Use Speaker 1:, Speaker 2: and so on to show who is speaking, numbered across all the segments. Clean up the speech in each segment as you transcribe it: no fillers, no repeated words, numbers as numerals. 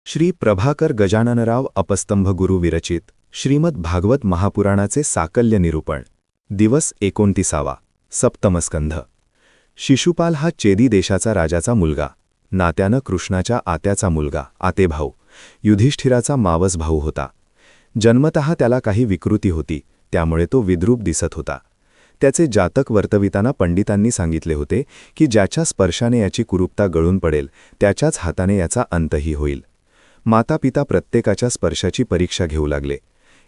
Speaker 1: श्री प्रभाकर गजाननराव अपस्तंभ गुरु विरचित श्रीमद भागवत महापुराणाचे साकल्य निरूपण दिवस 29. सप्तमस्कंध. शिशुपाल हा चेदी देशाचा राजाचा मुलगा, नात्यानं कृष्णाच्या आत्याचा मुलगा, आतेभाऊ, युधिष्ठिराचा मावस भाऊ होता. जन्मतः त्याला काही विकृती होती, त्यामुळे तो विद्रूप दिसत होता. त्याचे जातक वर्तविताना पंडितांनी सांगितले होते की ज्याच्या स्पर्शाने याची कुरूपता गळून पडेल त्याच्याच हाताने याचा अंतही होईल. मातापिता प्रत्येकाच्या स्पर्शाची परीक्षा घेऊ लागले.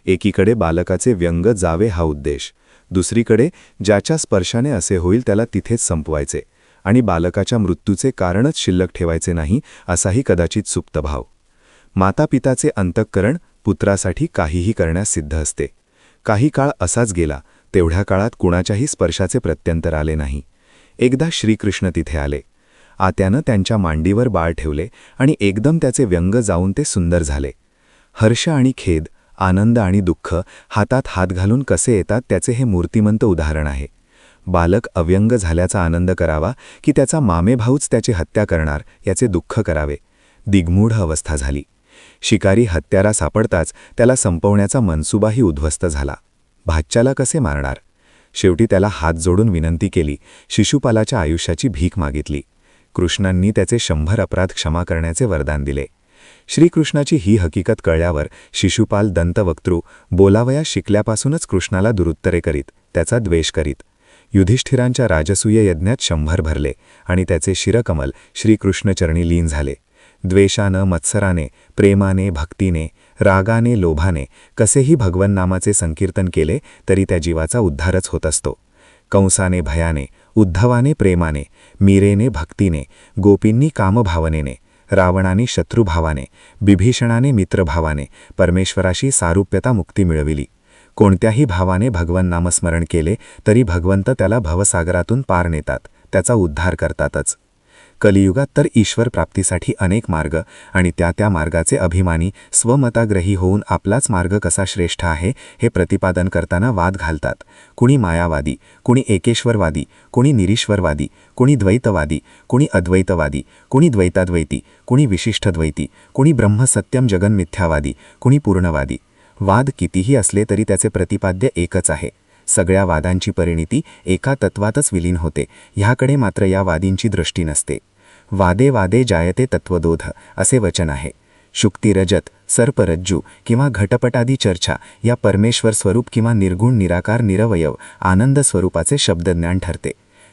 Speaker 1: एकीकडे बालकाचे व्यंग जावे हा उद्देश, दुसरीकडे ज्याच्या स्पर्शाने असे होईल त्याला तिथेच संपवायचे आणि बालकाच्या मृत्यूचे कारणच शिल्लक ठेवायचे नाही असाही कदाचित सुप्त भाव. मातापिताचे अंतःकरण पुत्रासाठी काहीही करण्यास सिद्ध असते. काही काळ असाच गेला. तेवढ्या काळात कुणाच्याही स्पर्शाचे प्रत्यंतर आले नाही. एकदा श्रीकृष्ण तिथे आले. आत्यानं त्यांच्या मांडीवर बाळ ठेवले आणि एकदम त्याचे व्यंग जाऊन ते सुंदर झाले. हर्ष आणि खेद, आनंद आणि दुःख हातात हात घालून कसे येतात त्याचे हे मूर्तिमंत उदाहरण आहे. बालक अव्यंग झाल्याचा आनंद करावा की त्याचा मामेभाऊच त्याची हत्या करणार याचे दुःख करावे, दिग्मूढ अवस्था झाली. शिकारी हत्यारा सापडताच त्याला संपवण्याचा मनसुबाही उद्ध्वस्त झाला. भाच्याला कसे मारणार? शेवटी त्याला हात जोडून विनंती केली, शिशुपालाच्या आयुष्याची भीक मागितली. कृष्णांनी त्याचे 100 अपराध क्षमा करण्याचे वरदान दिले. श्रीकृष्णाची ही हकीकत कळल्यावर शिशुपाल दंतवक्तृ बोलावया शिकल्यापासूनच कृष्णाला दुरुत्तरे करीत, त्याचा द्वेष करीत. युधिष्ठिरांच्या राजसूय यज्ञात 100 भरले आणि त्याचे शिरकमल श्रीकृष्णचरणी लीन झाले. द्वेषानं, मत्सराने, प्रेमाने, भक्तीने, रागाने, लोभाने कसेही भगवन नामाचे संकीर्तन केले तरी त्या जीवाचा उद्धारच होत असतो. कंसाने भयाने, उद्धवाने प्रेमाने, मीरेने भक्तीने, गोपींनी कामभावनेने, रावणाने शत्रुभावाने, बिभीषणाने मित्रभावाने परमेश्वराशी सारूप्यता मुक्ती मिळविली. कोणत्याही भावाने भगवन नामस्मरण केले तरी भगवंत त्याला भवसागरातून पार नेतात, त्याचा उद्धार करतातच. कलियुगात तर ईश्वर प्राप्तीसाठी अनेक मार्ग आणि त्या मार्गाचे अभिमानी स्वमताग्रही होऊन आपलाच मार्ग कसा श्रेष्ठ आहे हे प्रतिपादन करताना वाद घालतात. कुणी मायावादी, कुणी एकेश्वरवादी, कुणी निरीश्वरवादी, कुणी द्वैतवादी, कुणी अद्वैतवादी, कुणी द्वैताद्वैती, कुणी विशिष्टद्वैती, कुणी ब्रह्मसत्यम जगन्मिथ्यावादी, कुणी पूर्णवादी. वाद कितीही असले तरी त्याचे प्रतिपाद्य एकच आहे. सगळ्या वादांची परिणिती एका तत्वातच विलीन होते. ह्याकडे मात्र या वादींची दृष्टी नसते. वादे वादे जायते तत्वदोध असे वचन आहे. शुक्ती रजत, सर्परज्जू किंवा घटपटादी चर्चा या परमेश्वर स्वरूप किंवा निर्गुण निराकार निरवयव आनंद स्वरूपाचे शब्दज्ञान ठरते.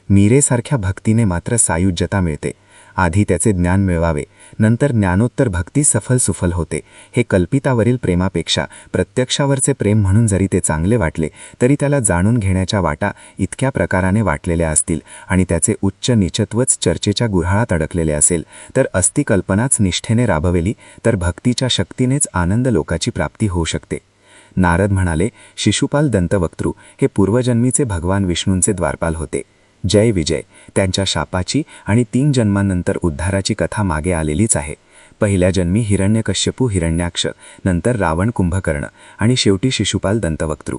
Speaker 1: मीरेसारख्या भक्तीने मात्र सायुज्यता मिळते. आधी त्याचे ज्ञान मिळवावे, नंतर ज्ञानोत्तर भक्ती सफल सुफल होते. हे कल्पितावरील प्रेमापेक्षा प्रत्यक्षावरचे प्रेम म्हणून जरी ते चांगले वाटले तरी त्याला जाणून घेण्याच्या वाटा इतक्या प्रकाराने वाटलेल्या असतील आणि त्याचे उच्च नीचत्वच चर्चेच्या गुऱ्हाळात अडकलेले असेल तर अस्ति कल्पनाच निष्ठेने राबवली तर भक्तीच्या शक्तीनेच आनंद लोकाची प्राप्ती होऊ शकते. नारद म्हणाले, शिशुपाल दंतवक्तृ हे पूर्वजन्मीचे भगवान विष्णूंचे द्वारपाल होते. जय विजय. त्यांच्या शापाची आणि 3 जन्मांनंतर उद्धाराची कथा मागे आलेलीच आहे. पहिल्या जन्मी हिरण्यकश्यपू हिरण्याक्ष, नंतर रावण कुंभकर्ण आणि शेवटी शिशुपाल दंतवक्तृ.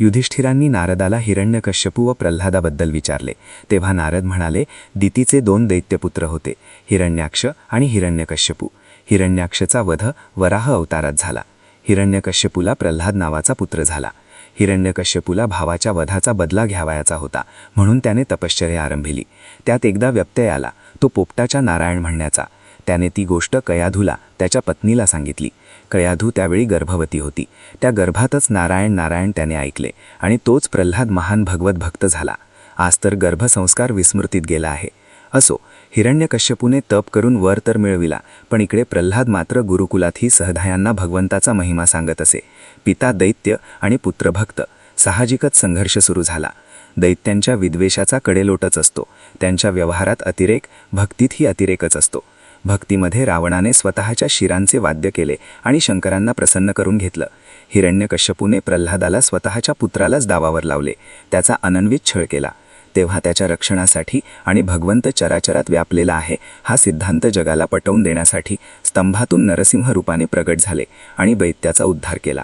Speaker 1: युधिष्ठिरांनी नारदाला हिरण्यकश्यपू व प्रल्हादाबद्दल विचारले तेव्हा नारद म्हणाले, दितीचे 2 दैत्यपुत्र होते, हिरण्याक्ष आणि हिरण्यकश्यपू. हिरण्याक्षचा वध वराह अवतारात झाला. हिरण्यकश्यपूला प्रल्हाद नावाचा पुत्र झाला. हिरण्यकश्यपूला भावाच्या वधाचा बदला घ्यावयाचा होता म्हणून त्याने तपश्चर्या आरंभिली. त्यात एकदा व्यत्यय आला, तो पोपटाच्या नारायण म्हणण्याचा. त्याने ती गोष्ट कयाधूला, त्याच्या पत्नीला सांगितली. कयाधू त्यावेळी गर्भवती होती. त्या गर्भातच नारायण नारायण त्याने ऐकले आणि तोच प्रल्हाद महान भगवत भक्त झाला. आज तर गर्भसंस्कार विस्मृतीत गेला आहे. असो, हिरण्यकश्यपूने तप करून वर तर मिळविला, पण इकडे प्रल्हाद मात्र गुरुकुलातही सहधायांना भगवंताचा महिमा सांगत असे. पिता दैत्य आणि पुत्र भक्त, साहजिकच संघर्ष सुरू झाला. दैत्यांच्या विद्वेषाचा कडेलोटच असतो. त्यांच्या व्यवहारात अतिरेक, भक्तीतही अतिरेकच असतो. भक्तीमध्ये रावणाने स्वतःच्या शिरांचे वाद्य केले आणि शंकरांना प्रसन्न करून घेतलं. हिरण्यकश्यपूने प्रल्हादाला स्वतःच्या पुत्रालाच दावावर लावले, त्याचा अनन्वित छळ केला. तेव्हा त्याच्या रक्षणासाठी आणि भगवंत चराचरात व्यापलेला आहे हा सिद्धांत जगाला पटवून देण्यासाठी स्तंभातून नरसिंह रूपाने प्रगट झाले आणि दैत्याचा उद्धार केला.